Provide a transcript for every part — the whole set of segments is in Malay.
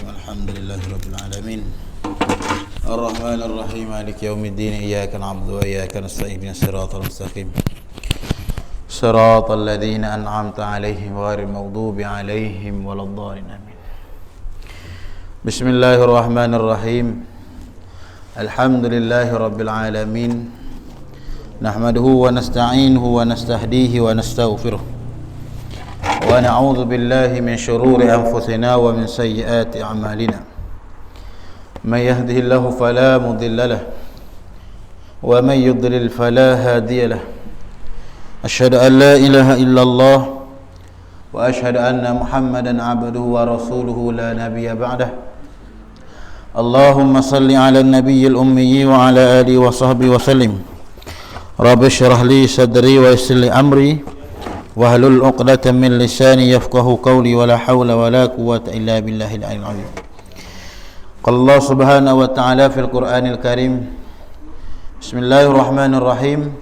الحمد لله رب العالمين الرحمن الرحيم مالك يوم الدين إياك نعبد وإياك نستعين اهدنا الصراط المستقيم صراط الذين أنعمت عليهم غير المغضوب عليهم ولا الضالين آمين. بسم الله الرحمن الرحيم الحمد لله رب العالمين نحمده ونستعينه ونستهديه ونستغفره ونعوذ بالله من شرور أنفسنا ومن سيئات أعمالنا من يهده الله فلا مضل له ومن يضلل فلا هادي له أشهد أن لا إله إلا الله وأشهد أن محمدا عبده ورسوله لا نبي بعده اللهم صل على النبي الأمي وعلى آله وصحبه وسلم رب اشرح لي صدري ويسر لي أمري wahlul 'uqdatam min lisani yafqahu qawli wala hawla wala quwwata illa billahil 'aliyyil 'azim. Qala Allah subhanahu wa ta'ala fil Qur'anil Karim. Bismillahirrahmanirrahim.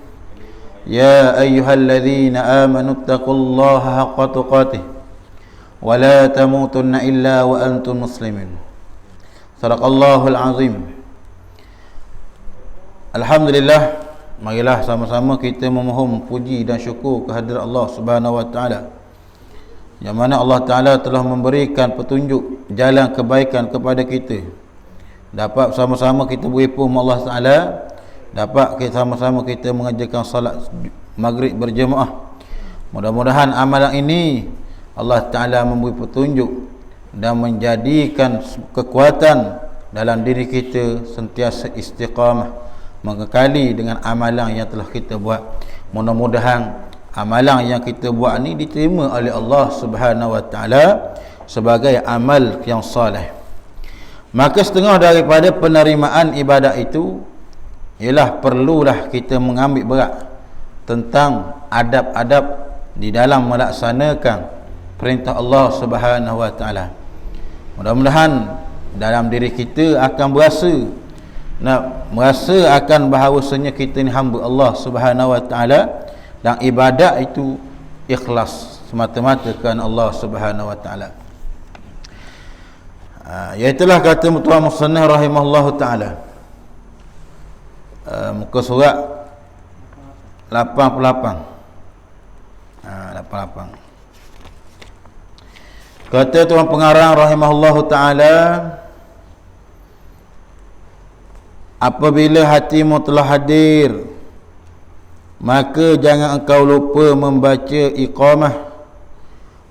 Ya ayyuhalladzina amanu taqullaha haqqa tuqatih wa la tamutunna illa wa antum muslimin. Shadaqallahul 'azim. Alhamdulillah, marilah sama-sama kita memohon puji dan syukur kehadirat Allah Subhanahu wa taala. Yang mana Allah Taala telah memberikan petunjuk jalan kebaikan kepada kita. Dapat sama-sama kita berhimpun Allah Taala, dapat kita sama-sama kita mengerjakan salat maghrib berjemaah. Mudah-mudahan amalan ini Allah Taala memberi petunjuk dan menjadikan kekuatan dalam diri kita sentiasa istiqamah, mengekali dengan amalan yang telah kita buat. Mudah-mudahan amalan yang kita buat ni diterima oleh Allah Subhanahu wa taala sebagai amal yang soleh. Maka setengah daripada penerimaan ibadat itu ialah perlulah kita mengambil berat tentang adab-adab di dalam melaksanakan perintah Allah Subhanahu wa taala. Mudah-mudahan dalam diri kita akan merasa akan bahawasanya kita ni hamba Allah Subhanahu wa taala dan ibadat itu ikhlas semata-mata kerana Allah Subhanahu wa taala. Iaitulah kata Tuan Musannaf rahimahullahu taala. Muka surat 88. 88. Kata Tuan Pengarang rahimahullahu taala, apabila hatimu telah hadir, maka jangan engkau lupa membaca iqamah,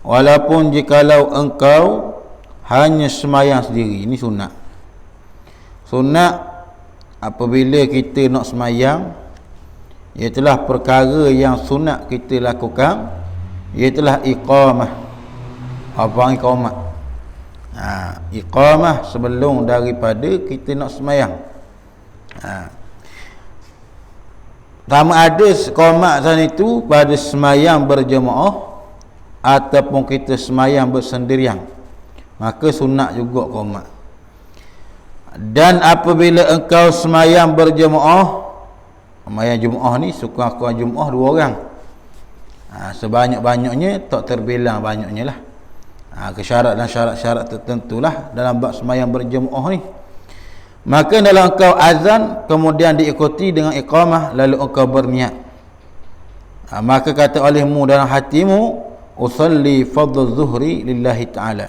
walaupun jikalau engkau hanya semayang sendiri. Ini sunat. Sunat apabila kita nak semayang, iaitulah perkara yang sunat kita lakukan, iaitulah iqamah. Apa iqamah? Iqamah sebelum daripada kita nak semayang. Sama ada qomat sana itu pada semayang berjemaah ataupun kita semayang bersendirian, maka sunat juga qomat. Dan apabila engkau semayang berjemaah, semayang jemaah ni suka-suka jemaah 2 orang, sebanyak-banyaknya tak terbilang banyaknya lah. Kesyarat dan syarat-syarat tertentulah dalam bab semayang berjemaah ni. Maka dalam engkau azan kemudian diikuti dengan iqamah, lalu engkau berniat, maka kata olehmu dalam hatimu, usalli fardhu zuhri lillahi ta'ala.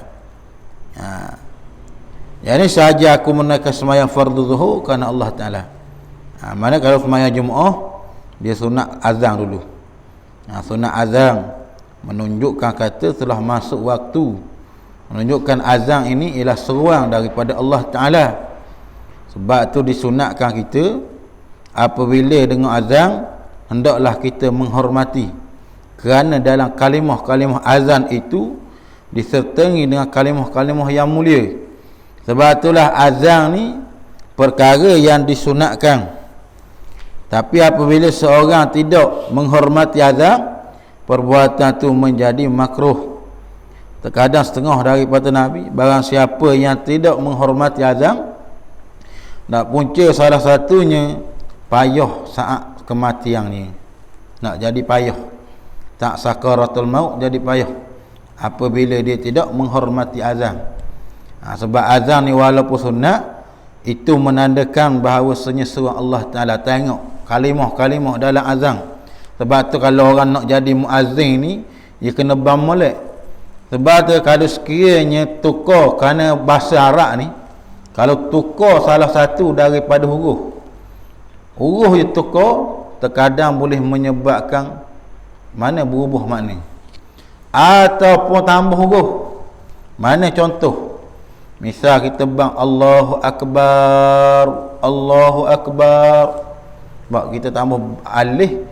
Jadi sahaja aku menunaikan sembahyang fardu zuhur kerana Allah Ta'ala. Mana kalau sembahyang Jumaat dia sunat azan dulu. Sunat azan menunjukkan kata telah masuk waktu, menunjukkan azan ini ialah seruan daripada Allah Ta'ala. Sebab tu disunatkan kita apabila dengar azan hendaklah kita menghormati, kerana dalam kalimah-kalimah azan itu disertai dengan kalimah-kalimah yang mulia. Sebab itulah azan ni perkara yang disunatkan. Tapi apabila seorang tidak menghormati azan, perbuatan tu menjadi makruh. Terkadang setengah daripada Nabi, barang siapa yang tidak menghormati azan, nak punca salah satunya payah saat kematian ni, nak jadi payah, tak sakaratul maut jadi payah apabila dia tidak menghormati azan. Sebab azan ni walaupun sunat, itu menandakan bahawasanya surah Allah Ta'ala. Tengok kalimah-kalimah dalam azan. Sebab tu kalau orang nak jadi muazzin ni, dia kena bam molek. Sebab tu kalau sekiranya tukar kerana bahasa Arab ni, kalau tukar salah satu daripada huruf yang tukar, terkadang boleh menyebabkan mana berubah makna, ataupun tambah huruf. Mana contoh? Misal kita bang Allahu Akbar, Allahu Akbar, sebab kita tambah alif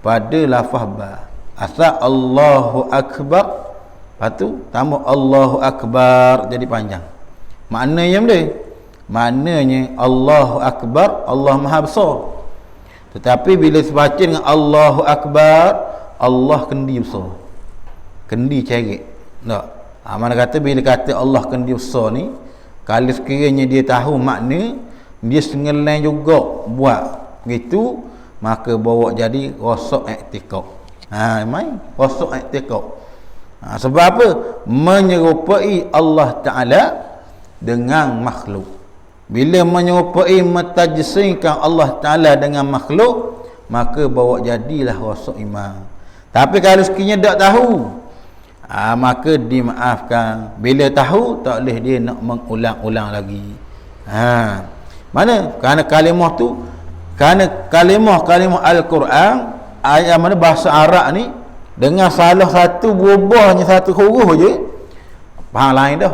pada lafaz ba. Asal Allahu Akbar, lepas tu tambah Allahu Akbar, jadi panjang. Maknanya boleh. Maknanya Allahu Akbar, Allah Maha Besar. Tetapi bila sebaca dengan Allahu Akbar, Allah kendi besar, kendi ceret. Tak? Mana kata bila kata Allah kendi besar ni, kalau sekiranya dia tahu makna, dia sengeleng juga buat begitu, maka bawa jadi rosak i'tiqad. Main rosak i'tiqad. Sebab apa? Menyerupai Allah Ta'ala dengan makhluk. Bila menyerupai, mentajsimkan Allah Ta'ala dengan makhluk, maka bawa jadilah rosak iman. Tapi kalau sekiranya tak tahu, maka dimaafkan. Bila tahu, tak boleh dia nak mengulang-ulang lagi. Mana? Kerana kalimah tu, kerana kalimah Al-Quran, ayat mana bahasa Arab ni, dengan salah satu berubahnya satu huruf je, faham lain dah.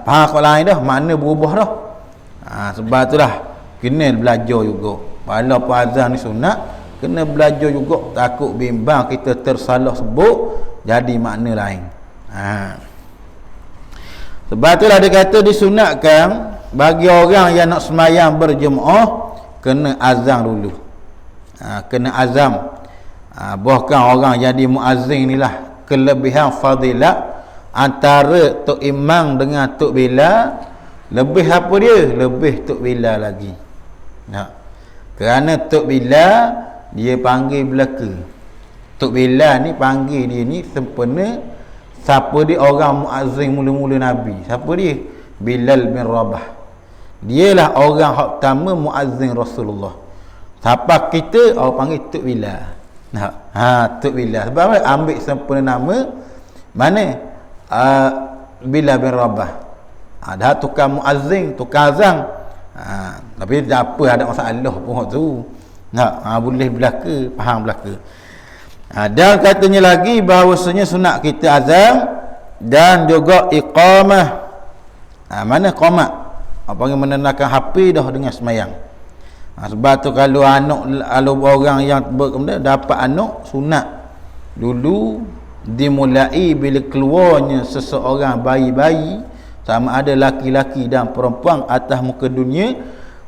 Faham lain dah, makna berubah dah. Sebab itulah kena belajar juga. Walaupun azan ni sunat, kena belajar juga. Takut bimbang kita tersalah sebut, jadi makna lain. Sebab itulah dia kata disunatkan bagi orang yang nak sembahyang berjemaah, kena azam dulu. Kena azam. Bahkan orang jadi muazzin ni lah kelebihan fadilat antara Tok Imam dengan Tok Bilal. Lebih apa dia? Lebih Tok Bilal lagi. Kerana Tok Bilal dia panggil belaka. Tok Bilal ni panggil dia ni sempena siapa dia orang muazzin mula-mula Nabi. Siapa dia? Bilal bin Rabah. Dialah orang hak pertama muazzin Rasulullah. Siapa kita orang panggil Tok Bilal. Tok Bilal. Sebab apa? Ambil sempena nama mana? Bilal bin Rabah. Dah tukar muazzin, tukar azan. Tapi tak apa, ada masalah pun tu. Boleh belaka, faham belaka. Dan katanya lagi bahawasanya sunat kita azan dan juga iqamah. Mana qamat? Panggil menenangkan HP dah dengan semayang. Sebab tu kalau orang yang dapat anak, sunat dulu dimulai bila keluarnya seseorang bayi-bayi, sama ada laki-laki dan perempuan atas muka dunia,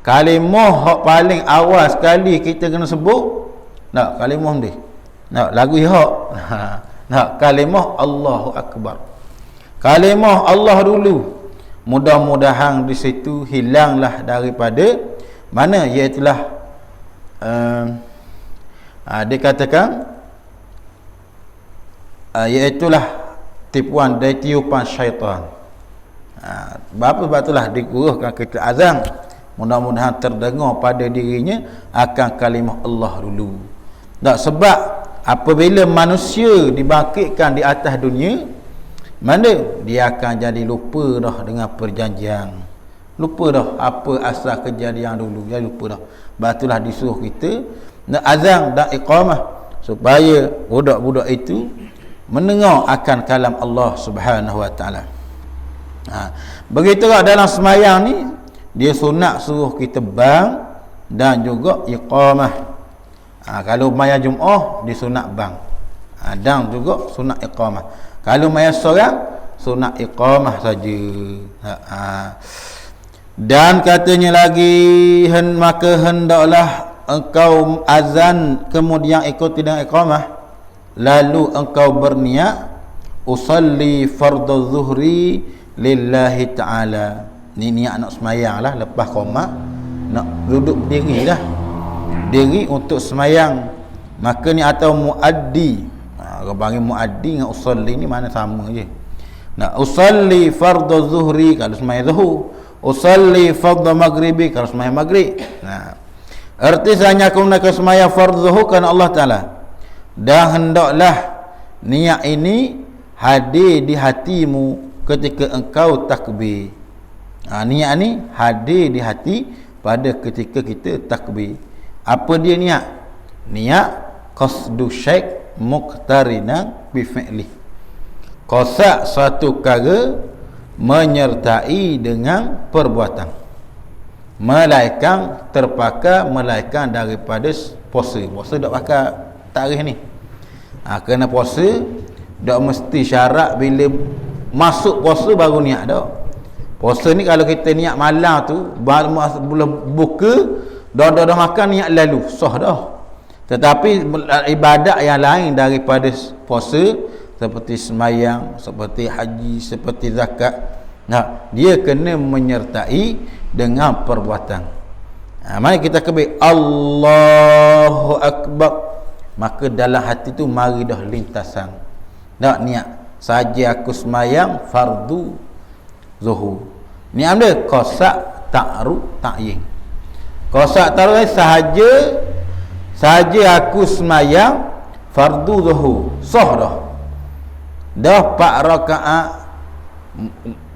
kalimah hak paling awal sekali kita kena sebut, kalimah ni. Lagu hak. Kalimah Allahu Akbar. Kalimah Allah dulu. Mudah-mudahan di situ hilanglah daripada mana, iaitulah dikatakan iaitulah tipuan dan tiupan syaitan. Sebab itulah dikuruhkan kita azan, mudah-mudahan terdengar pada dirinya akan kalimah Allah dulu. Sebab apabila manusia dibangkitkan di atas dunia, mana dia akan jadi lupa dah dengan perjanjian, lupa dah apa asal kejadian dulu, dia lupa dah. Sebab itulah disuruh kita nak azan dan iqamah supaya budak-budak itu mendengar akan kalam Allah Subhanahu Wa Taala. Begitulah dalam semayang ni, dia sunat suruh kita bang dan juga iqamah. Kalau maya Jumaat dia sunat bang, dan juga sunat iqamah. Kalau maya seorang, sunat iqamah saja. Dan katanya lagi, maka hendaklah engkau azan kemudian ikuti dengan iqamah, lalu engkau berniat usalli fardhu zuhri lillahi ta'ala. Ni niat nak semayang lah, lepas qomat nak duduk berdiri lah, diri untuk semayang. Maka ni atau muaddi, orang panggil muaddi dengan usalli ni mana sama je. Nah, usalli fardhu zuhri kalau sembahyang zuhur, usalli fardhu maghribi kalau sembahyang maghrib. Nah, erti hanya aku nak sembahyang fardhu zuhur kerana Allah Taala. Dan hendaklah niat ini hadir di hatimu ketika engkau takbir. Niat ni hadir di hati pada ketika kita takbir. Apa dia niat? Niat qasdu syai' muqtarina bi fi'li. Qasad satu perkara menyertai dengan perbuatan. Melainkan terpakai melainkan daripada puasa. Puasa dak pakai tarikh ni. Kena puasa dak mesti syarat bila masuk puasa baru niat dak. Puasa ni kalau kita niat malam tu bulan buka dah makan niat lalu sah dah. Tetapi ibadat yang lain daripada puasa seperti sembahyang, seperti haji, seperti zakat, nah dia kena menyertai dengan perbuatan. Mari kita kebir Allahu Akbar, maka dalam hati tu mari dah lintasan. Nak niat saja aku sembahyang fardu zuhur. Niat dia qasad ta'ruf ta'yin. Qasad ta'ruf sahaja aku sembahyang fardu zuhur. Sah dah 4 rakaat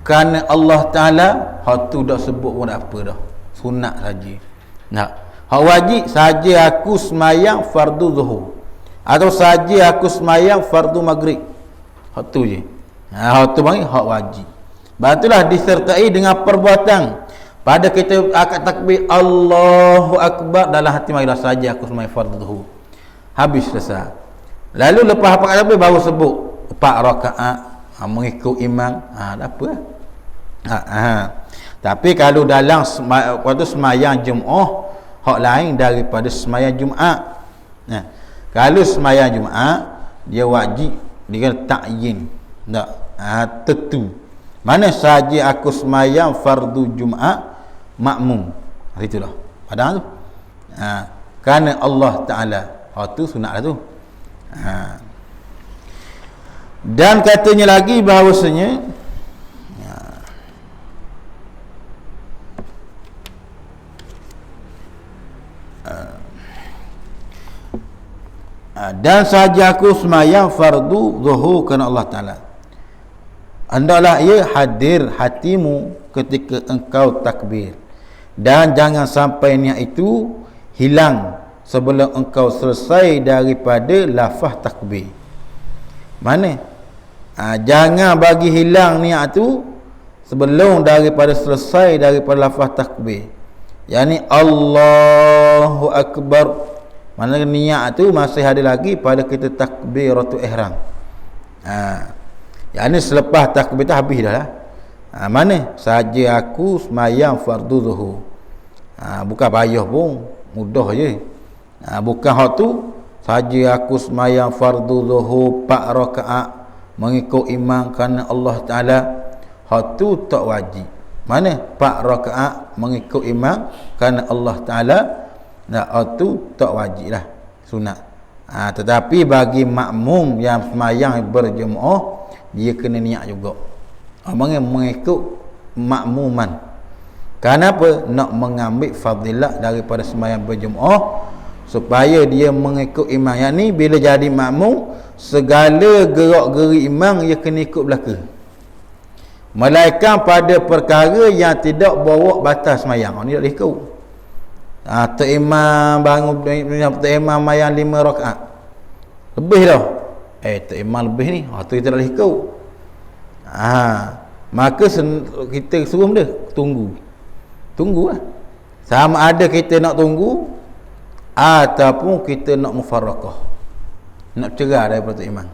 kerana Allah Taala, hak tu dah sebut pun apa dah. Sunat saja. Nah, hak wajib saja aku sembahyang fardu zuhur atau saja aku sembahyang fardu maghrib. Hak tu je. Hak tu bagi hak wajib. Batulah disertai dengan perbuatan. Pada kita akad takbir Allahu Akbar, dalam hati marilah saja aku sembahyang fardu zuhur. Habis selesai. Lalu lepas apa takbir baru sebut 4 rakaat mengikut imam. Dah apa? Tapi kalau dalam waktu sembahyang Jumaat, hak lain daripada sembahyang Jumaat. Kalau sembahyang Jumaat dia wajib dia ta'yin. Tak? Tentu. Mana saja aku sembahyang fardu Jumaat makmum. Itulah. Padahal tu. Kerana Allah Taala. Tu sunat lah tu. Dan katanya lagi bahawasanya dan sahaja aku sembahyang fardu zuhur kerana Allah Taala, hendaklah ia hadir hatimu ketika engkau takbir, dan jangan sampai niat itu hilang sebelum engkau selesai daripada lafaz takbir. Mana? Jangan bagi hilang niat tu sebelum daripada selesai daripada lafaz takbir. Yani Allahu Akbar. Mana niat tu masih ada lagi pada kita takbiratul ihram. Yani selepas takbir tu habis dah lah. Mana? Saja aku sembahyang fardu zuhur. Bukan payah pun, mudah je. Bukan hak tu saja aku sembahyang fardu zuhur 4 rakaat mengikut imam kerana Allah Taala. Hak tu tak wajib. Mana? 4 rakaat mengikut imam kerana Allah Taala. Hak tu tak wajib lah, sunat. Tetapi bagi makmum yang sembahyang berjemaah, dia kena niat juga. Mengikut makmuman. Kenapa? Nak mengambil fadilat daripada sembahyang berjemaah, supaya dia mengikut imam. Yang ni bila jadi makmum, segala gerak-geri imam dia kena ikut belaka. Melainkan pada perkara yang tidak bawa batas sembahyang, ni tak boleh ikut. Tok imam bangun, tok imam sembahyang 5 rakaat lebih dah. Tok imam lebih ni, tu kita tak boleh ikut. Maka kita suruh dia tunggu lah. Sama ada kita nak tunggu ataupun kita nak mufarraqah, nak cerai daripada tok imam.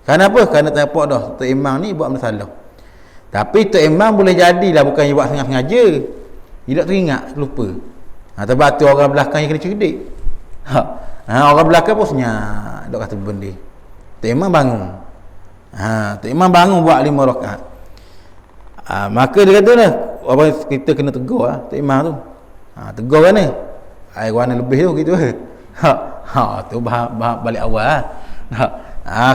Kenapa? Kerana tapak dah tok imam ni buat masalah. Tapi tok imam boleh jadilah bukan dia buat sengaja. Dia tak teringat, lupa. Sebab tu orang belakang yang kena cerdik. Orang belakang pun senyap dok kata benda. Tok imam bangun. Tok imam bangun buat 5 rakaat. Maka dia kata dah, apa kita kena tegur lah tok imam tu. Tegur kan ni? Ai warna lebih tu gitu. Tu balik awal lah.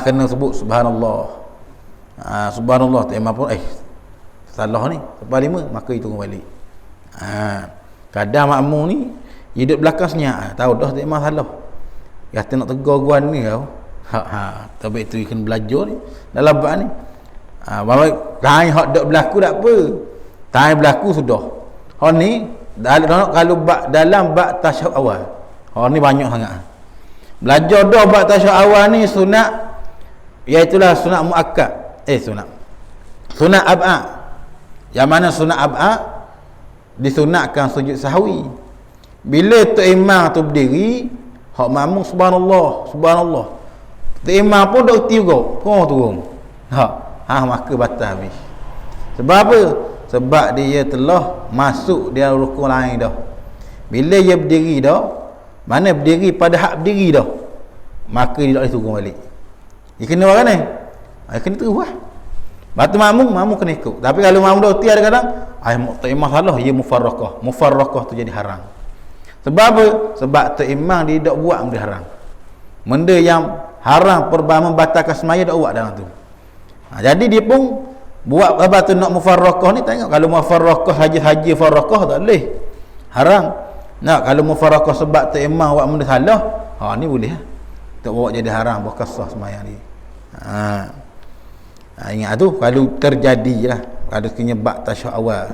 Kena sebut subhanallah. Subhanallah, tak imam pun salah ni lepas 5 maka itu balik. Kadang makmum ni hidup belakang senyap, tahu dah tak imam salah, kata nak tegur guan ni kau. Tapi itu kena belajar ni dalam bab ni. Baik kain hak dak berlaku tak apa, kain berlaku sudah. Hak ni kalau bab dalam bab tasyahud awal, hak ni banyak sangat belajar dah bab tasyahud awal ni sunat, iaitulah sunat muakkad, sunat ab'ad. Yang mana sunat ab'ad disunatkan sujud sahwi. Bila tu imam tu berdiri, hak makmum subhanallah subhanallah, tu imam pun dak uti juga kau turun, maka batal habis. Sebab apa? Sebab dia telah masuk dia rukun lain dah. Bila dia berdiri dah, mana berdiri pada hak berdiri dah, maka dia tak boleh turun balik. Dia kena orang ni, dia kena terus lah. Batu makmum kena ikut. Tapi kalau makmum dah uti, ada kadang tak imam salah, ia mufarraqah tu jadi haram. Sebab apa? Sebab tak imam dia tak buat benda haram. Benda yang haram perbama membatalkan semaya tak buat dalam tu. Jadi dia pun buat apa tu nak mufarraqah ni, tengok kalau mufarraqah haji farraqah tak boleh, haram. Nak kalau mufarraqah sebab tak imam buat benda salah, ni boleh tak bawa jadi haram, berkasah sembahyang dia. Ingat tu kalau terjadi lah, ada kenyebab tasyahud awal.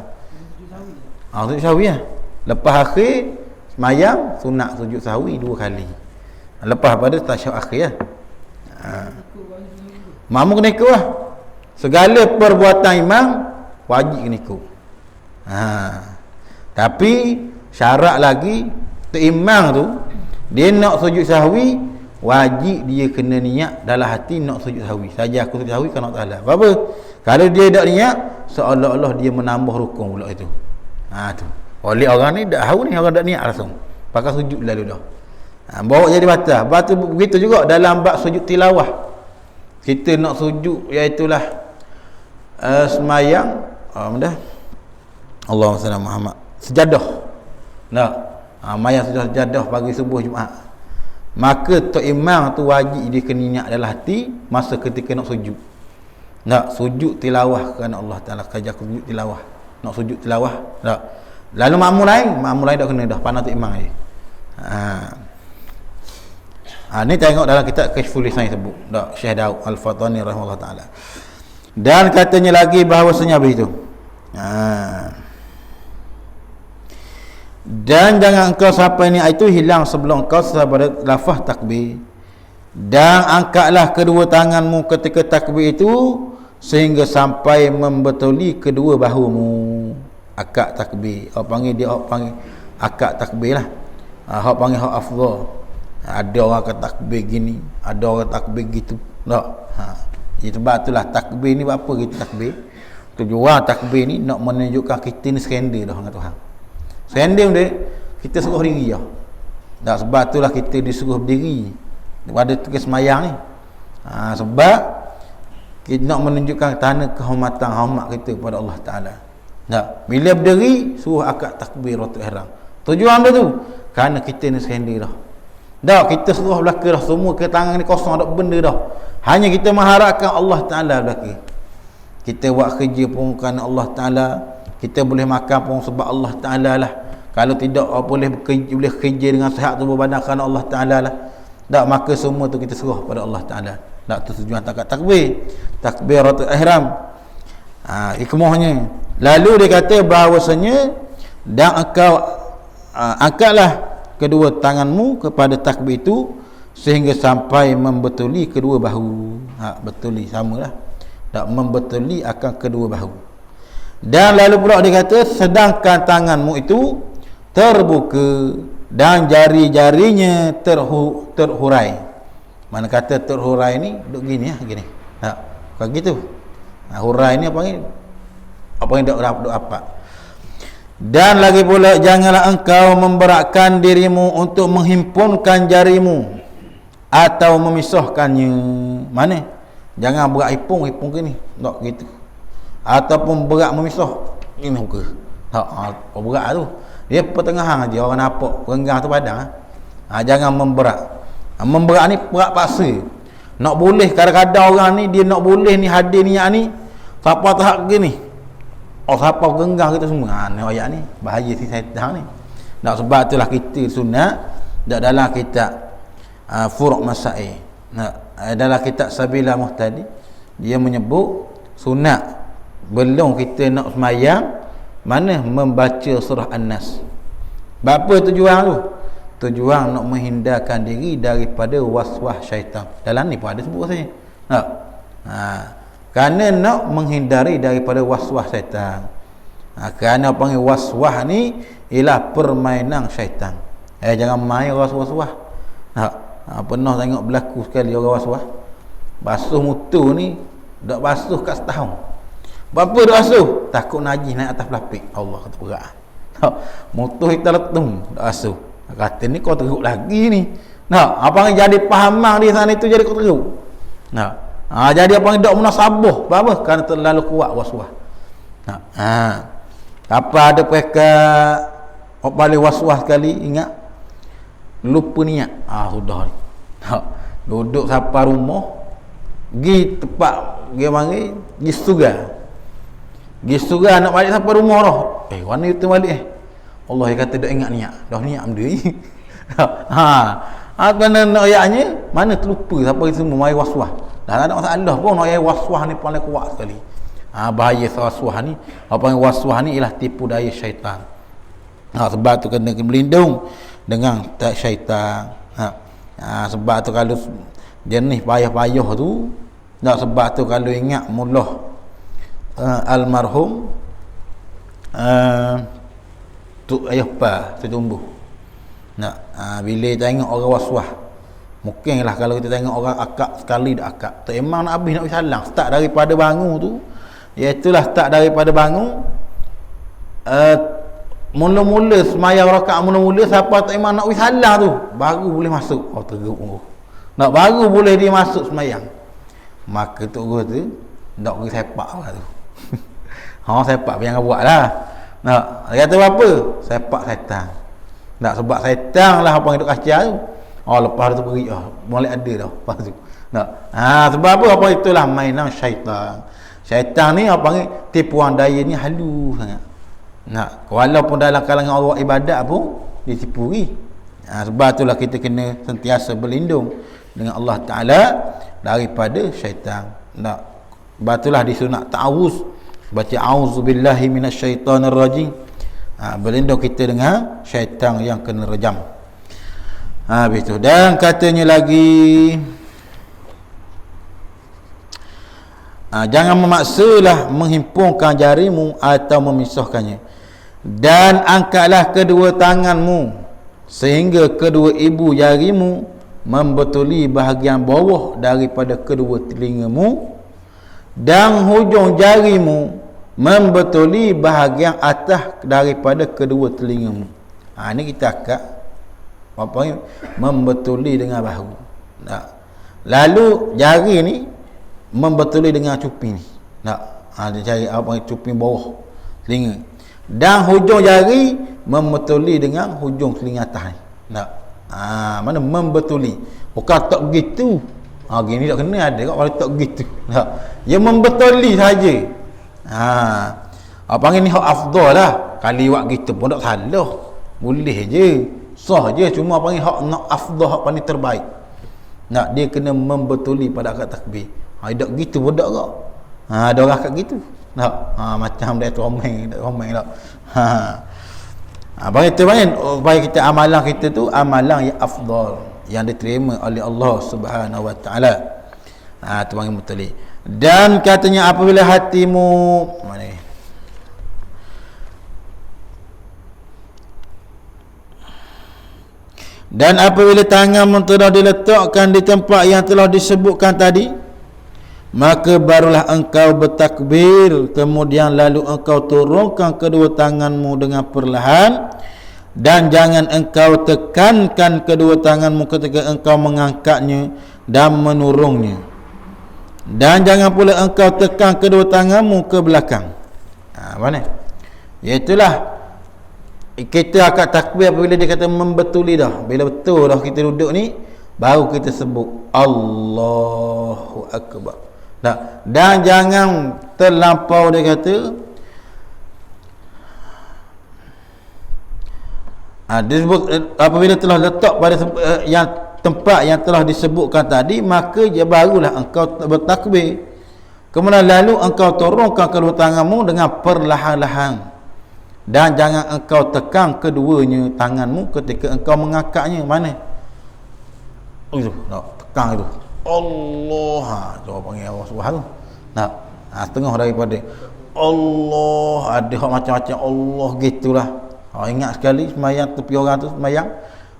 Sujud sahwi lah. Lepas akhir sembahyang sunat sujud sahwi 2 kali. Lepas pada tasyahud akhir lah. Makmum kena ikut lah. Segala perbuatan imam wajib kena ikut. Tapi syarat lagi, tu imam tu dia nak sujud sahwi, wajib dia kena niat dalam hati nak sujud sahwi. Saja aku sujud sahwi kan Allah Taala. Apa? Kalau dia tak niat, seolah-olah dia menambah rukun pula itu. Tu. Oleh orang ni dak tahu ni, orang dak niat langsung. Pakai sujud lalu dah. Bawa jadi batal. Batu begitu juga dalam bab sujud tilawah. Kita nak sujud iaitulah semayang dah Allahumma salli Muhammad sejadah. Mayang sejadah pagi subuh Jumaat. Maka tok imam tu wajib dia kena niat dalam hati masa ketika nak sujud. Sujud tilawah kerana Allah Taala kerja sujud tilawah. Nak sujud tilawah. Lalu makmum lain tak kena dah, pandang tok imam je. Ni tengok dalam kitab Kashful Lisan sebut Syekh Daud Al-Fatani rahimahullah taala. Dan katanya lagi bahawasanya begitu. Dan jangan engkau sampai ni itu hilang sebelum engkau pada lafaz takbir. Dan angkatlah kedua tanganmu ketika takbir itu sehingga sampai membetuli kedua bahumu. Akad takbir. Orang panggil akad takbir lah. Orang panggil hak afdal. Ada orang kata takbir gini, ada orang takbir gitu. Sebab itulah takbir ni apa kita takbir? Tujuan takbir ni nak menunjukkan kita ni surrender dah dengan Tuhan. Surrender dia kita suruh diri dah. Sebab itulah kita disuruh berdiri pada tugas semayang ni. Sebab kita nak menunjukkan tanda kehormatan hormat kita kepada Allah Taala. Bila berdiri suruh akad takbiratul ihram. Tujuan dia tu kerana kita ni surrender dah. Kita suruh belaka dah, semua ke tangan ni kosong, tak benda dah. Hanya kita mengharapkan Allah Taala belaka. Kita buat kerja pun kerana Allah Taala, kita boleh makan pun sebab Allah Taala lah. Kalau tidak boleh kerja dengan sihat tubuh badan kerana Allah Taala lah. Maka semua tu kita suruh pada Allah Taala. Tu tujuan takbir, takbiratul ihram. Hikmahnya. Lalu dia kata bahawasanya dan engkau angkatlah kedua tanganmu kepada takbir itu sehingga sampai membetuli kedua bahu. Betuli samalah. Membetuli akan kedua bahu. Dan lalu pula dia kata sedangkan tanganmu itu terbuka dan jari-jarinya terhurai. Mana kata terhurai ni duk gini gini. Bukan gitu. Hurai ni apa yang duk apa? Dan lagi pula janganlah engkau memberatkan dirimu untuk menghimpunkan jarimu atau memisahkannya. Mana? Jangan berat hipung gini. Tak gitu. Ataupun berat memisah. Ini muka. Berat tu. Dia pertengahan aja, orang nampak renggang tu padang. Jangan memberat. Memberat ni berat paksa. Nak boleh kadang-kadang orang ni dia nak boleh ni hadir niat ni siapa tahap gini. Oh siapa genggang kita semua. Ni ayat ni bahaya si syaitan ni. Nak sebab itulah kita sunat dalam kitab Furu' Masail. Dalam kitab Sabila Muhtadi dia menyebut sunat belum kita nak semayang mana membaca surah An-Nas. Apa tujuan tu? Tujuan nak menghindarkan diri daripada waswas syaitan. Dalam ni pun ada sebut saja. Kerana nak menghindari daripada waswas syaitan. Kerana panggil waswas ni ialah permainan syaitan. Jangan main waswas-waswas. Pernah tengok berlaku sekali orang waswas. Basuh mutu ni dak basuh kat setahun. Berapa dak basuh? Takut najis naik atas pelapik. Allah kata berat. Mutu kita letung dak basuh. Kata ni kau teruk lagi ni. Apa yang jadi pahamang di sana itu jadi kau teruk. Jadi apa yang tak munasabah. Apa? Kerana terlalu kuat waswas. Apa ada mereka balik waswas sekali ingat lupa niat. Sudah ni. Duduk sampai rumah, pergi tempat pergi mari, pergi surga. Pergi surga nak balik sampai rumah dah. Warna itu balik Allah yang kata dah ingat niat. Dah niat benda ni. Kerana nak ayatnya mana terlupa sampai semua mari waswas. Dah tak ada masalah pun nak ayat waswas ni paling kuat sekali. Bahaya waswas ni. Apa yang waswas ni ialah tipu daya syaitan. Sebab tu kena berlindung dengan syaitan. Sebab tu kalau jenis payah-payah tu, sebab tu kalau ingat mullah almarhum tu ayah pa tertumbuh. Bila tengok orang waswas, mungkinlah kalau kita tengok orang akak sekali dah akak, tak emang nak habis nak salam. Start daripada bangun tu, iaitulah start daripada bangun, mula-mula semayang rakaat mula-mula siapa tak imam nak salah tu baru boleh masuk. Teruk. Nak baru boleh dia masuk semayang. Maka tu guru tu nak pergi sepak lah tu. Sepak yang buatlah. Dia kata apa? Sepak setan. Sebab setan lah apa yang duk kacau tu. Lepas tu pergi boleh ada dah lepas tu. Sebab apa itulah mainan syaitan. Syaitan ni apa panggil tipuan daya ni halus sangat. Walaupun dalam kalangan orang ibadat pun ditipui. Sebab itulah kita kena sentiasa berlindung dengan Allah Ta'ala daripada syaitan. Sebab itulah disunat ta'awuz, baca a'udzubillahi minasyaitanirrajim. Berlindung kita dengan syaitan yang kena rejam. Habis tu. Dan katanya lagi, jangan memaksalah menghimpunkan jarimu atau memisahkannya. Dan angkatlah kedua tanganmu sehingga kedua ibu jarimu membetuli bahagian bawah daripada kedua telingamu, dan hujung jarimu membetuli bahagian atas daripada kedua telingamu. Ini kita akak apa ni? Membetuli dengan bahu. Lalu jari ni membetuli dengan cupi ni. Dia cari apa cupi bawah telinga. Dan hujung jari membetuli dengan hujung telinga atas ni. Mana membetuli. Bukan tak begitu. Gini tak kena ada kat kalau tak begitu. Dia membetuli saja. Apa panggil ni hak afdal lah. Kali buat gitu pun tak salah. Boleh je. Sah je, cuma apa panggil hak nak afdal, hak paling terbaik. Dia kena membetuli pada akad takbir. Tak gitu pun tak kak. Ada orang kat gitu. Macam dia romeng tak. Bagi tu supaya kita amalan kita tu amalan yang afdal, yang diterima oleh Allah Subhanahu Wa Taala. Tu panggil mutali. Dan katanya apabila hatimu mana ni? Dan apabila tanganmu telah diletakkan di tempat yang telah disebutkan tadi, maka barulah engkau bertakbir, kemudian lalu engkau turunkan kedua tanganmu dengan perlahan, dan jangan engkau tekankan kedua tanganmu ketika engkau mengangkatnya dan menurunnya, dan jangan pula engkau tekan kedua tanganmu ke belakang. Mana? Iaitulah kita akad takbir apabila dia kata membetuli dah. Bila betul dah kita duduk ni, baru kita sebut Allahu Akbar. Dan jangan terlampau dia kata disebut apabila telah letak pada yang tempat yang telah disebutkan tadi, maka dia barulah engkau bertakbir. Kemudian lalu engkau turunkan kedua tanganmu dengan perlahan-lahan, dan jangan engkau tekan keduanya tanganmu ketika engkau mengangkatnya. Mana? Itu, tekan itu. Allah, coba panggil Allah Subhanahu. Setengah daripada Allah ada macam-macam Allah gitulah. Ingat sekali semayang tepi orang tu semayang,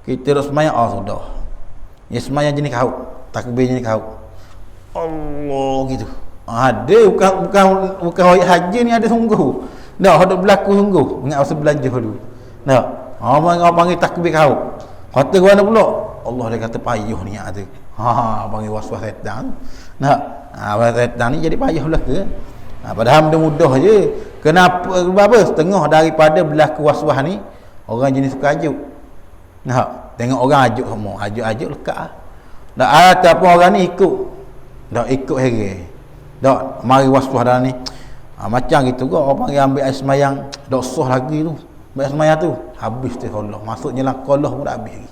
kita duk semayang, sudah. Ya semayang jenis kau, takbir jenis kau. Allah gitu. Ada bukan haji ni ada sungguh. Ada berlaku sungguh. Ingat masa belanja dulu. Orang panggil takbir kau. Kata ke mana pula? Allah dia kata payuh ni ada. Panggil waswas setan. Waswas setan ni jadi payuh lah ke? Padahal benda mudah je. Kenapa? Apa? Setengah daripada berlaku waswas ni orang jenis suka ajuk. Tengok orang ajuk semua. Ajuk lekat lah. Ataupun orang ni ikut heran. Mari waswas dah ni. Macam gitu ke orang panggil ambil air semayang, sah lagi tu. Ambil air semayang tu habis tu Allah. Maksudnya lah Allah pun dah habis lagi.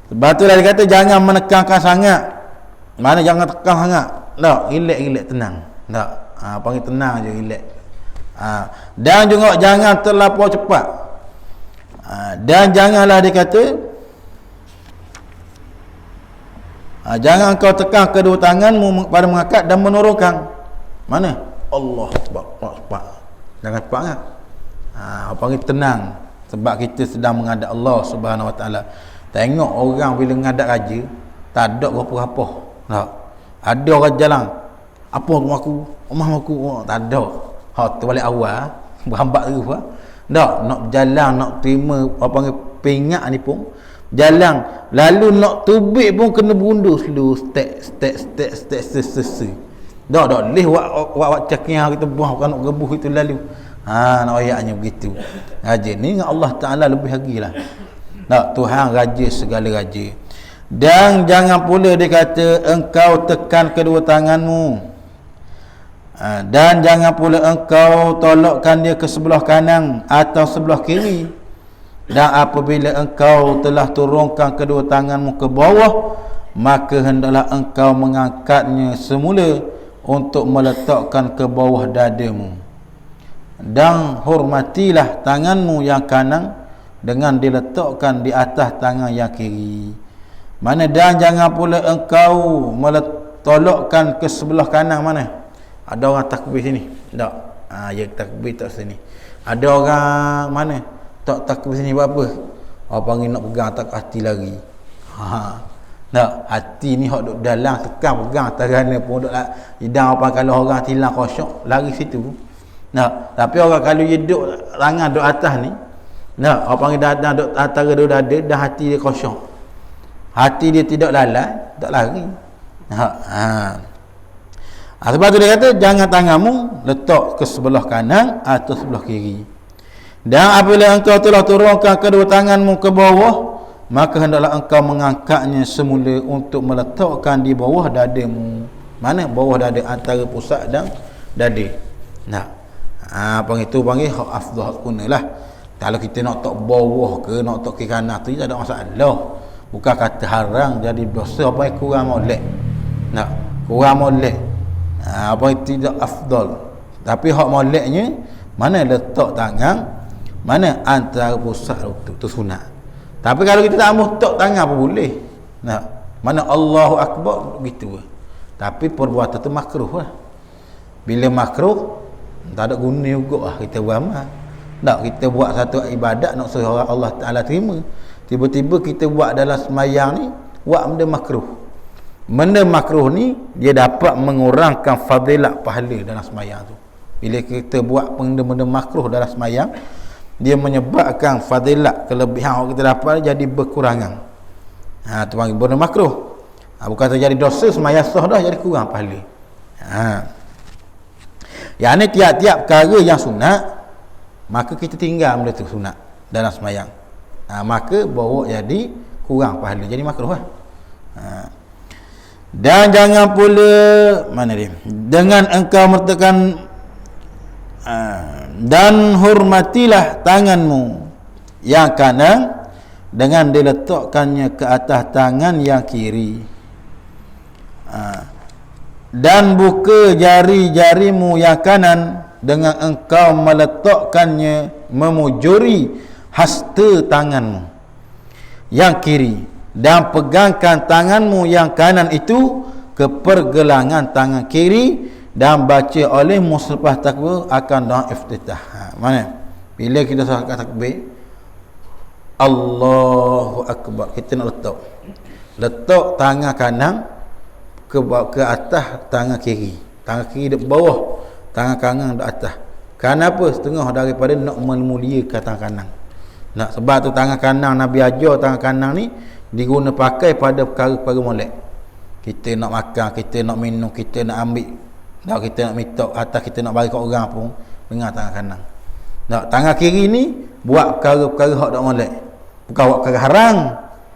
Sebab tu lah dia kata jangan menekankan sangat. Mana jangan tekan sangat. Relax tenang. Panggil tenang je, relax. Dan juga jangan terlampau cepat. Dan janganlah dia kata jangan kau tekan kedua tanganmu pada mengangkat dan menurunkan. Mana? Allah cepat. Jangan cepat kan? Panggil tenang. Sebab kita sedang menghadap Allah Subhanahu Wa Taala. Tengok orang bila menghadap raja, tak ada apa-apa. Ada orang jalan, apa rumah aku, tak ada. Terbalik awal, berhambat terus. Nak berjalan, nak terima apa panggil pengak ni pun jalan, lalu nak tubik pun kena berundur slow, step. Dah leh wak cakiah kita buah kan nak gebuh itu lalu. Nak ayatnya begitu. Raja ni dengan Allah Taala lebih lagi lah. Tuhan raja segala raja. Dan jangan pula dia kata engkau tekan kedua tanganmu. Dan jangan pula engkau tolakkan dia ke sebelah kanan atau sebelah kiri. Dan apabila engkau telah turunkan kedua tanganmu ke bawah, maka hendaklah engkau mengangkatnya semula untuk meletakkan ke bawah dadamu. Dan hormatilah tanganmu yang kanan dengan diletakkan di atas tangan yang kiri. Mana dan jangan pula engkau tolakkan ke sebelah kanan. Mana? Ada orang takbir sini. Tak. Ya takbir tak sini. Ada orang mana? Tak takbir sini buat apa? Orang panggil nak pegang tak hati lagi. Hati ni hak duk dalam tekan pegang tarana pun duk hidang apa kalau orang tilang kosong lari situ. Tapi orang kalau dia duk tangan duk atas ni, orang panggil dadah duk antara dua dada dan hati dia kosong. Hati dia tidak lalai, tak lari. Sebab tu dia kata jangan tanganmu letak ke sebelah kanan atau sebelah kiri. Dan apabila engkau telah turunkan kedua tanganmu ke bawah, maka hendaklah engkau mengangkatnya semula untuk meletakkan di bawah dadamu. Mana? Bawah dada, antara pusat dan dada. Panggil hak afdal kunalah. Kalau kita nak tak bawah ke nak tak ke kanan tu tak ada masalah. Bukan kata haram jadi dosa apa yang kurang molek. Kurang molek. Apa yang tidak afdal. Tapi hak moleknya mana letak tangan, mana antara pusat tu sunat. Tapi kalau kita tak mahu letak tangan pun boleh. Mana Allahu Akbar gitu. Tapi perbuatan tu makruh lah. Bila makruh tak ada guna juga lah kita buat amal. Kita buat satu ibadat nak suruh Allah Ta'ala terima. Tiba-tiba kita buat dalam semayang ni buat benda makruh. Benda makruh ni dia dapat mengurangkan fadilat pahala dalam semayang tu. Bila kita buat benda-benda makruh dalam semayang, dia menyebabkan fadilat kelebihan yang kita dapat jadi berkurangan. Tu panggil benda makruh. Bukan terjadi dosa, semayang sah dah jadi kurang pahala. Yang ni tiap-tiap perkara yang sunat, maka kita tinggal benda tu sunat dalam semayang. Maka bawa jadi kurang pahala, jadi makruh lah. Dan jangan pula mana dia, dengan engkau meletakkan dan hormatilah tanganmu yang kanan dengan diletakkannya ke atas tangan yang kiri, dan buka jari-jarimu yang kanan dengan engkau meletakkannya memujuri hasta tanganmu yang kiri, dan pegangkan tanganmu yang kanan itu ke pergelangan tangan kiri, dan baca olehmu selepas takbir akan doa iftitah. Mana? Bila kita salat takbir, Allahu Akbar, kita nak letak tangan kanan ke atas tangan kiri. Tangan kiri di bawah, tangan kanan di atas. Kenapa? Setengah daripada nak memuliakan tangan kanan. Nak, sebab tu tangan kanan Nabi ajar tangan kanan ni diguna pakai pada perkara-perkara molek. Kita nak makan, kita nak minum, kita nak ambil, tak, kita nak minta, atau kita nak bagi kat orang pun dengan tangan kanan. Tak, tangan kiri ni buat perkara-perkara hak dak molek. Bukan buat perkara haram.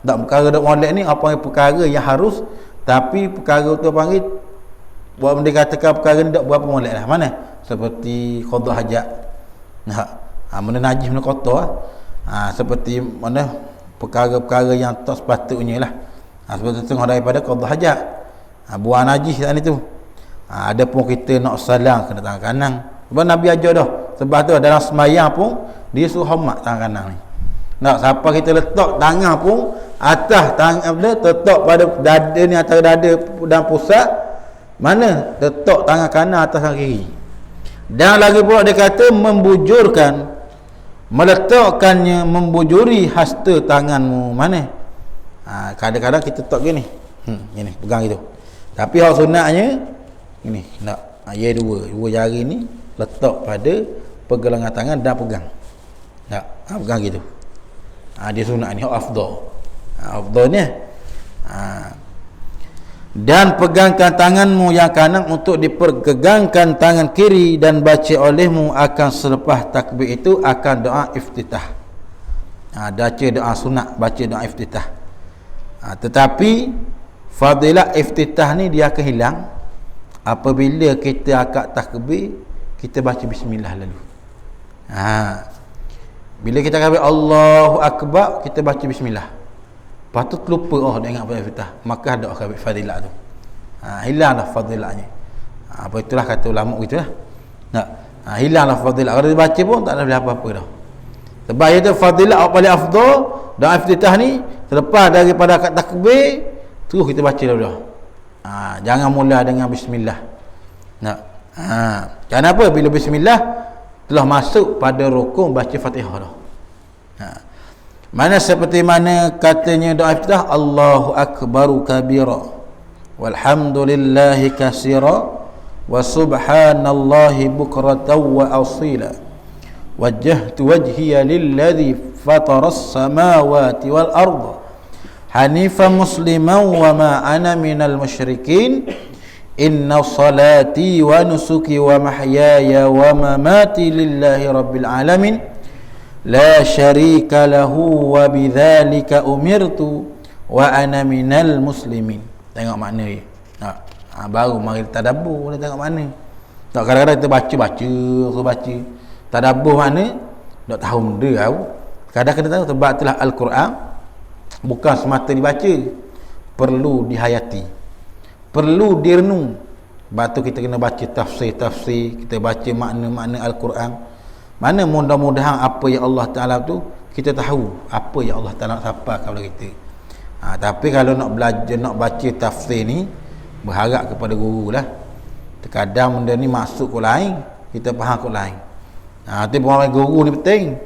Tak, perkara dak molek ni apa perkara yang harus, tapi perkara tu panggil buat benda katakan perkara ni dak berapa molek lah. Mana? Seperti qada hajat. Nah, benda najis, benda kotor lah. Seperti mana perkara-perkara yang tak sepatutnya lah. Seperti setengah daripada qada hajat, buang najis tadi tu. Ada pun kita nak salam kena tangan kanan. Sebab Nabi ajar dah. Sebab tu dalam semayang pun dia suruh hormat tangan kanan ni. Nak siapa kita letak tangan pun atas tangan dia, letak pada dada ni, antara dada dan pusat, mana letak tangan kanan atas tangan kiri. Dan lagi pula dia kata membujurkan, meletakkannya membujuri hasta tanganmu. Mana? Kadang-kadang kita letak gini, gini pegang gitu. Tapi hak sunatnya ini nak ya dua jari ni letak pada pergelangan tangan dan pegang. Tak, pegang gitu. Dia sunat ni hak afdal. Afdalnya dan pegangkan tanganmu yang kanan untuk dipergegangkan tangan kiri, dan baca olehmu akan selepas takbir itu akan doa iftitah. Baca doa sunat, baca doa iftitah. Tetapi fadilah iftitah ni dia akan hilang apabila kita akad takbir kita baca bismillah lalu. Bila kita kata Allahu Akbar, kita baca bismillah. Lepas tu terlupa, dia ingat pada iftitah, maka ada akad fadilah tu. Hilanglah fadilahnya. Apa itulah kata ulama gitulah. Hilanglah fadilah. Kalau dia baca pun tak ada apa-apa dah. Sebab itu fadilah paling afdal doa iftitah ni selepas daripada akad takbir terus kita baca dulu dah. Jangan mula dengan bismillah. Kenapa? Bila bismillah telah masuk pada rukun baca Fatihah dah. Mana seperti mana katanya doa iftitah, Allahu akbaru kabira walhamdulillahi katsira wa subhanallahi bukratan wa asila wajjahtu wajhiya lilladzi fataras samawati wal arda hanifan musliman wa ma ana minal musyrikin inna salati wa nusuki wa mahyaya wa mamati lillahi rabbil alamin la syarika lahu wa bidzalika umirtu wa ana minal muslimin. Tengok makna dia. Baru mari tadabbur, dia tengok makna. Tak, kadang-kadang kita baca tadabbur makna tak tahu benda tahu. Kadang kita tahu sebab itulah Al-Quran bukan semata dibaca, perlu dihayati, perlu direnung. Sebab tu kita kena baca tafsir, kita baca makna-makna Al-Quran. Mana mudah-mudahan apa yang Allah Ta'ala tu kita tahu apa yang Allah Ta'ala sapa kepada kita. Tapi kalau nak belajar, nak baca tafsir ni, berharap kepada guru lah. Terkadang benda ni masuk ke lain, kita faham ke lain. Tapi pemahaman guru ni penting.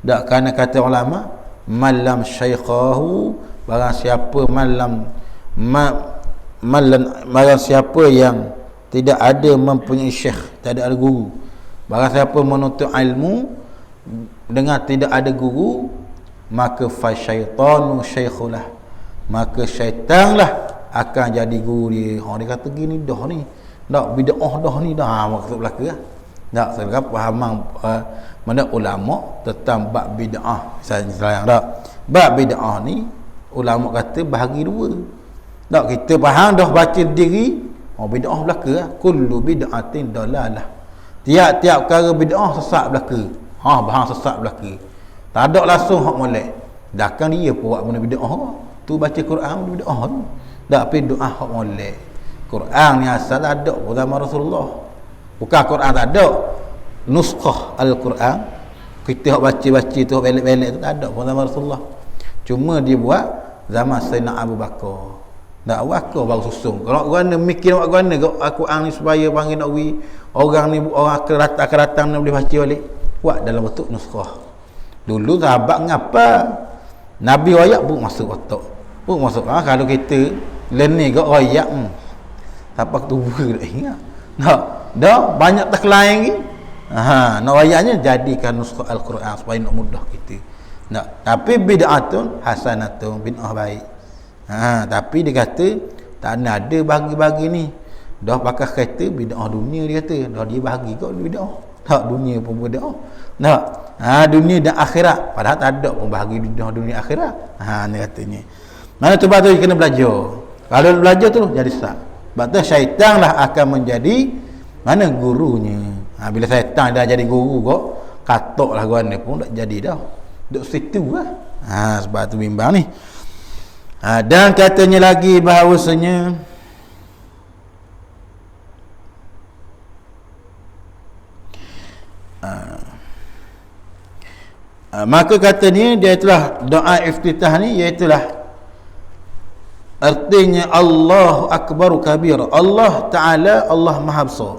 Tak, kerana kata ulama, malam syaikhahu, barang siapa barang siapa yang tidak ada mempunyai syekh, tak ada guru, barang siapa menuntut ilmu dengan tidak ada guru, maka fa syaitanu syaikhulah, maka syaitanlah akan jadi guru dia. Dia kata gini dah ni, tak bid'ah dah ni dah, maksud belaka lah. Tak, saya fahaman mana ulama tentang bab bid'ah. Saya tak, bab bid'ah ni ulama kata bahagi dua. Tak, kita faham dah baca diri, bid'ah belaka lah. Kullu bid'atin dalalah. Tiap-tiap perkara bid'ah sesat belaka. Bahan sesat belaka. Tak ada langsung hak molek. Takkan dia pun buat benda bid'ah. Tu baca Quran benda bid'ah tu. Tak pergi doa hak molek. Quran ni asal ada pada zaman Rasulullah. Bukan Quran tak ada. Nuskhah Al-Quran. Kita hak baca-baca tu, belek-belek tu tak ada pada zaman Rasulullah. Cuma dia buat zaman Sayyidina Abu Bakar. Tak wakar baru susung. Kalau orang ni mikir buat guna Al-Quran ni supaya panggil nak wi orang ni, orang akan datang ni boleh baca balik. Buat dalam bentuk nuskhah. Dulu sahabat ngapa? Nabi royak pun masuk otak. Pun masuk. Kalau kita learning kat royak siapa ketua tak ingat. Dah banyak tak lain lagi. Nak royaknya jadikan nuskhah Al-Quran supaya nak mudah kita. Tapi bid'atun hasanatun, bid'ah baik. Tapi dia kata tak ada bagi-bagi ni. Dah pakai kata bid'ah dunia, dia kata dah dia bagi kau bid'ah. Tak, dunia pun bid'ah. Tak. Dunia dan akhirat. Padahal tak ada pun bahagi dunia akhirat. Ni katanya. Mana tu tu kena belajar. Kalau belajar tu jadi sesat. Sebab tu syaitan lah akan menjadi mana gurunya. Bila syaitan dah jadi guru kok, katok lah gua ni pun tak jadi dah. Duk situ lah. Sebab tu bimbang ni. Dan katanya lagi bahawasanya maka katanya dia itulah doa iftitah ni, iaitulah artinya Allahu Akbar kabir. Allah Ta'ala, Allah Maha Besar.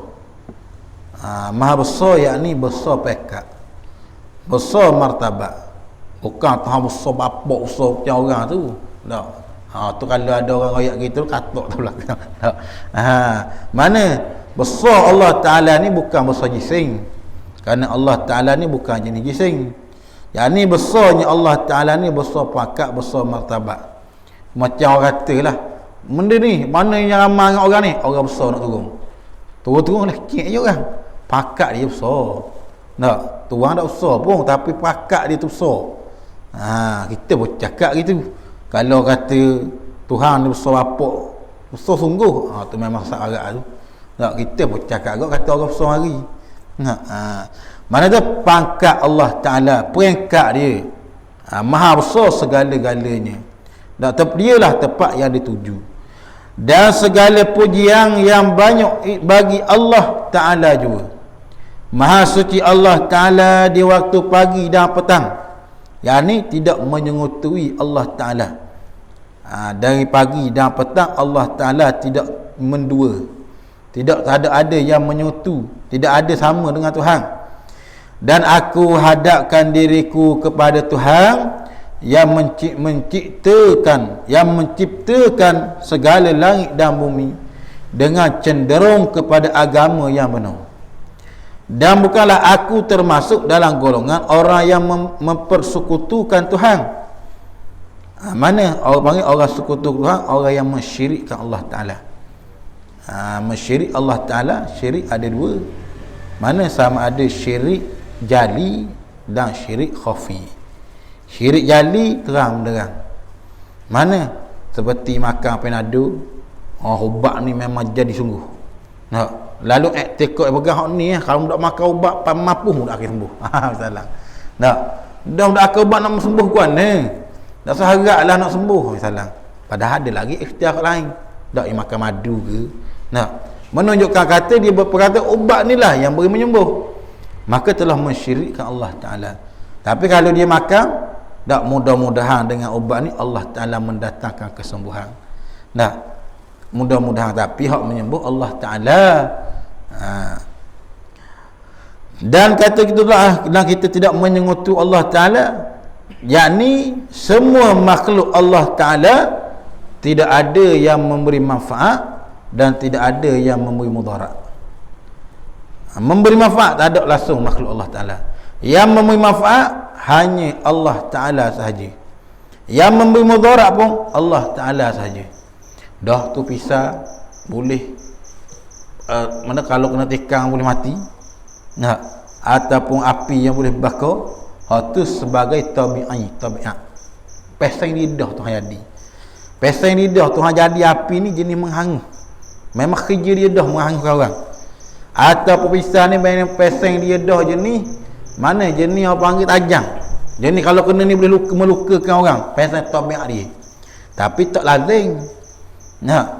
Maha Besar yakni besar pekat, besar martabat. Bukan tahu besar bapak besar macam orang tu. Tak. Tu kalau ada orang royak gitu katok tu belakang. Mana besar Allah Ta'ala ni bukan besar jising. Kerana Allah Ta'ala ni bukan jenis jising. Yang ni besarnya Allah Ta'ala ni besar pakat, besar martabat. Macam orang kata lah, benda ni mana yang ramai dengan orang ni, orang besar nak turun. Turun lah kecil je orang. Pakat dia besar. Tak, tuang tak besar pun, tapi pakat dia tu besar. Kita pun cakap gitu. Kalau kata Tuhan ni besar bapak, besar sungguh, tu memang syak agak tu. Tak, kita pun cakap agak kata orang besar hari. Mana tu pangkat Allah Ta'ala, peringkat dia, maha besar segala-galanya. Dan dialah tempat yang dituju. Dan segala pujian yang banyak bagi Allah Ta'ala juga. Maha suci Allah Ta'ala di waktu pagi dan petang. Yang ni tidak menyengutui Allah Ta'ala. Dari pagi dan petang Allah Ta'ala tidak mendua. Tidak ada yang menyentuh. Tidak ada sama dengan Tuhan. Dan aku hadapkan diriku kepada Tuhan yang menciptakan segala langit dan bumi dengan cenderung kepada agama yang benar. Dan bukanlah aku termasuk dalam golongan orang yang mempersekutukan Tuhan. Mana orang panggil orang sekutu Tuhan? Orang yang mensyirikkan Allah Ta'ala. Mensyirik Allah Ta'ala, syirik ada dua. Mana sama ada syirik jali dan syirik khafi. Syirik jali terang benderang. Mana seperti makan penado, ubat ni memang jadi sungguh. Lalu tekok pegang ni, kalau tak makan ubat mampu tak akan sembuh. Salah. Dah akan ubat nak sembuh kuan ni. Tak seharaplah nak sembuh. Salah. Padahal ada lagi ikhtiar lain. Tak makan madu ke. Menunjukkan kata dia berkata ubat ni lah yang beri menyembuh. Maka telah mensyirikkan Allah Ta'ala. Tapi kalau dia makan, tak, mudah-mudahan dengan ubat ni Allah Ta'ala mendatangkan kesembuhan. Mudah-mudahan. Tapi hak menyembuh Allah Ta'ala. Dan kata kita tidak menyengutu Allah Ta'ala, yakni semua makhluk Allah Ta'ala tidak ada yang memberi manfaat dan tidak ada yang memberi mudarat. Memberi manfaat tak ada langsung makhluk Allah Ta'ala. Yang memberi manfaat hanya Allah Ta'ala sahaja. Yang memberi mudarat pun Allah Ta'ala sahaja. Dah tu pisah boleh mana kalau kena tikang boleh mati. Ataupun api yang boleh bakar, itu sebagai tabiat. peseng lidah Tuhan jadi. Peseng lidah Tuhan jadi api ni jenis menghangus. Memang kerja lidah menghanguskan orang. Atau pepisah ni peseng lidah jenis mana jenis orang panggil tajam. Jenis kalau kena ni boleh melukakan orang. Peseng tabiat dia. Tapi tak lazim. Nah,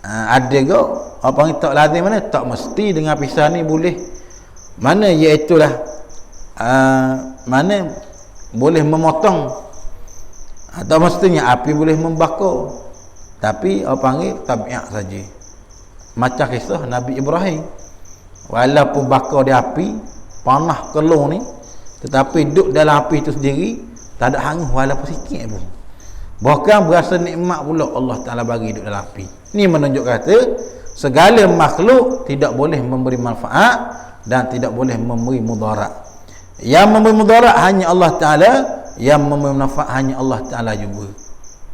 ada ke orang panggil tak lazim mana? Tak mesti dengan pisah ni boleh. Mana iaitulah mana boleh memotong. Atau mestinya api boleh membakar. Tapi orang panggil tabiat saja. Macam kisah Nabi Ibrahim. Walaupun bakar di api, panah kelung ni, tetapi duduk dalam api itu sendiri, tak ada hangus walaupun sikit pun. Bahkan berasa nikmat pula Allah Ta'ala bagi duduk dalam api. Ini menunjuk kata, segala makhluk tidak boleh memberi manfaat dan tidak boleh memberi mudarat. Yang memberi mudarat hanya Allah Ta'ala, yang memberi manfaat hanya Allah Ta'ala juga.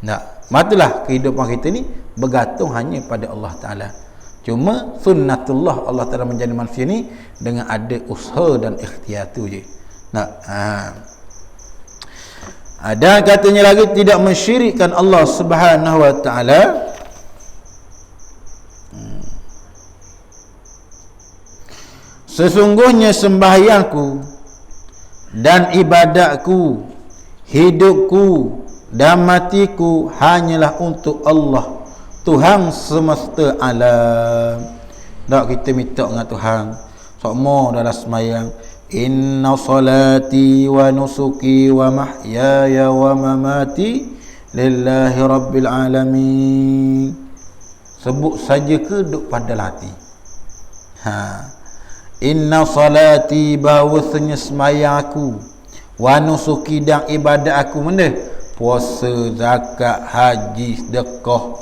Nah, matilah kehidupan kita ni bergantung hanya pada Allah Ta'ala. Cuma sunnatullah Allah Ta'ala menjadi manusia ni dengan ada usaha dan ikhtiar tu je. Nah, dan katanya lagi tidak mensyirikkan Allah Subhanahu wa Ta'ala. Sesungguhnya sembahyangku dan ibadatku, hidupku dan matiku hanyalah untuk Allah, Tuhan semesta alam. Tak kita minta dengan Tuhan semua dalam semayang, inna salati wa nusuki wa mahyaya wa mamati lillahi rabbil alamin. Sebut saja ke duk pada hati. Inna salati, bahawasanya semayang aku, wa nusuki, dan ibadat aku, mana? Puasa, zakat, haji, sedekah,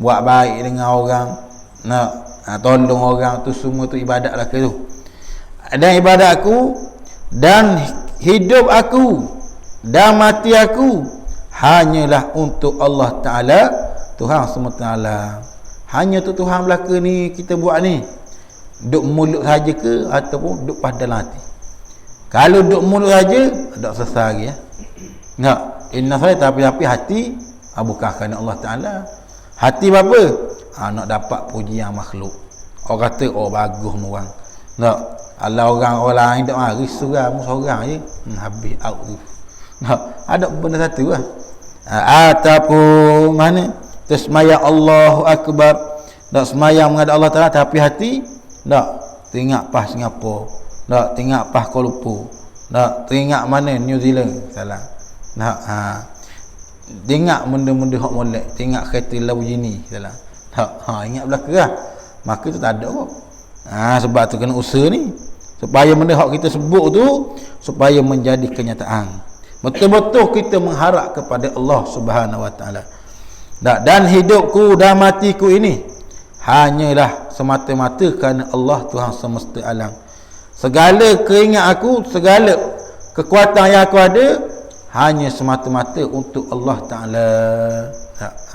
buat baik dengan orang, tolong orang, tu semua tu ibadat lah ke tu. Dan ibadat aku dan hidup aku dan mati aku hanyalah untuk Allah Ta'ala, Tuhan semesta alam. Hanya tu Tuhan belaka ni kita buat ni. Duk mulut saja ke ataupun duk pada hati. Kalau duk mulut saja tak selesai lagi ya. Inna saya tapi hati bukan kerana Allah Ta'ala. Hati apa? Nak dapat pujian makhluk. Orang kata bagus orang. Kalau orang lain tak mari seorang seorang je habis out tu. Ada benda satu lah. Ataupun mana tersemayang Allahu Akbar, tak semayang menghadap Allah Ta'ala tapi hati tak teringat pas Singapura, tak teringat pas Kuala Lumpur, tak teringat mana New Zealand, salah. Teringat benda-benda hak molek, teringat kereta Lamborghini, salah. Ingat belaka lah. Maka tu tak ada kok. Sebab tu kena usaha ni supaya benda hak kita sebut tu supaya menjadi kenyataan. Betul-betul kita mengharap kepada Allah Subhanahu wa Ta'ala. Dan hidupku dan matiku ini hanyalah semata-mata kerana Allah Tuhan semesta alam. Segala keingat aku, segala kekuatan yang aku ada hanya semata-mata untuk Allah Ta'ala.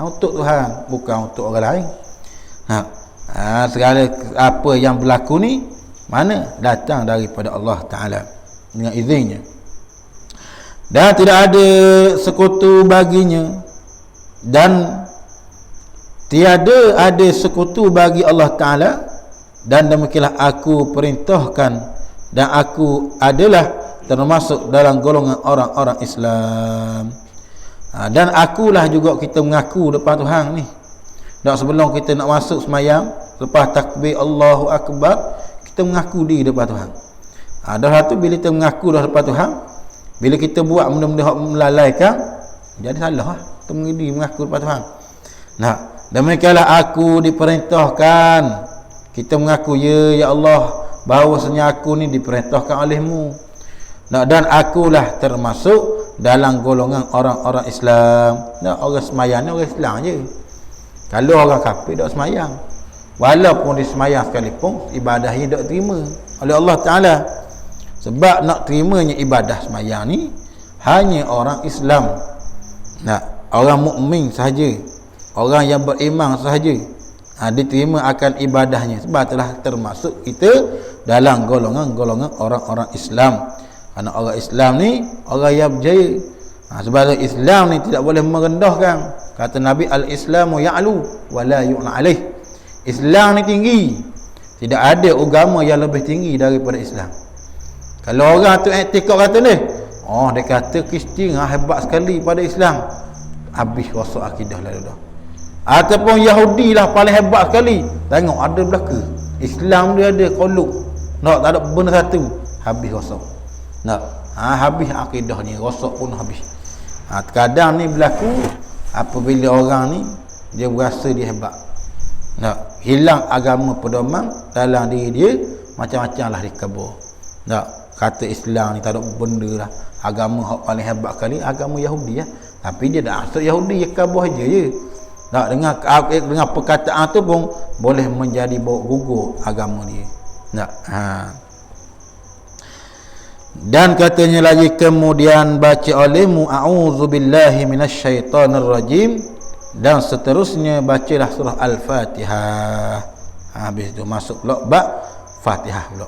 Untuk Tuhan, bukan untuk orang lain. Segala apa yang berlaku ni mana datang daripada Allah Ta'ala dengan izinnya, dan tidak ada sekutu baginya, dan tiada ada sekutu bagi Allah Ta'ala. Dan demikianlah aku perintahkan, dan aku adalah termasuk dalam golongan orang-orang Islam. Dan akulah juga kita mengaku depan Tuhan ni. Dan sebelum kita nak masuk semayang, lepas takbir Allahu Akbar, kita mengaku diri depan Tuhan. Dah satu bila kita mengaku dah depan Tuhan, bila kita buat benda-benda yang melalaikan, jadi salah lah. Kita mengaku depan Tuhan. Demikianlah aku diperintahkan. Kita mengaku, ya Allah, bahawasanya aku ni diperintahkan olehmu. Dan akulah termasuk dalam golongan orang-orang Islam. Orang semayang ni orang Islam je. Kalau orang kafir tak semayang, walaupun dia semayang sekalipun, ibadahnya tak terima oleh Allah Ta'ala. Sebab nak terimanya ibadah semayang ni hanya orang Islam, orang mukmin sahaja, orang yang beriman sahaja diterima akan ibadahnya. Sebab telah termasuk kita dalam golongan-golongan orang-orang Islam. Kerana orang Islam ni orang yang berjaya. Sebab Islam ni tidak boleh merendahkan. Kata Nabi, al-Islamu ya'lu wa la yu'la alaih. Islam ni tinggi, tidak ada agama yang lebih tinggi daripada Islam. Kalau orang tu etikad kata ni, dia kata Kristian hebat sekali pada Islam, habis rosak akidah lalu dah. Ataupun Yahudi lah paling hebat sekali, tengok ada belaka, Islam dia ada kolok, tak ada benda satu, habis rosak. Habis akidah ni, rosak pun habis. Terkadang ni berlaku apabila orang ni dia berasa dia hebat, hilang agama pedoman dalam diri dia, macam-macam lah dikabur. Kata Islam ni tak ada benda lah, agama yang paling hebat kali agama Yahudi ya. Tapi dia dah maksud Yahudi, dia kabur aja je. Dengan perkataan tu pun boleh menjadi bawa gugur agama dia. Dan katanya lagi kemudian baca olehmu a'udzubillahi minasyaitonir rajim, dan seterusnya bacalah surah Al-Fatihah. Habis tu masuk pula bab Fatihah pula.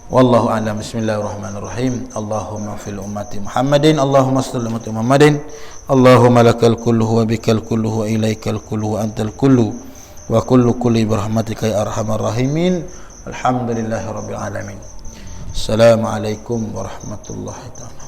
Wallahu a'lam. Bismillahirrahmanirrahim. Allahumma fil ummati Muhammadin, Allahumma salli ala Muhammadin, Allahumma lakal kullu wa bikal kullu wa ilaikal kullu wa antal kullu wa kullu bi rahmatika ya arhamar rahimin. Alhamdulillahirabbil alamin. Assalamualaikum warahmatullahi taala.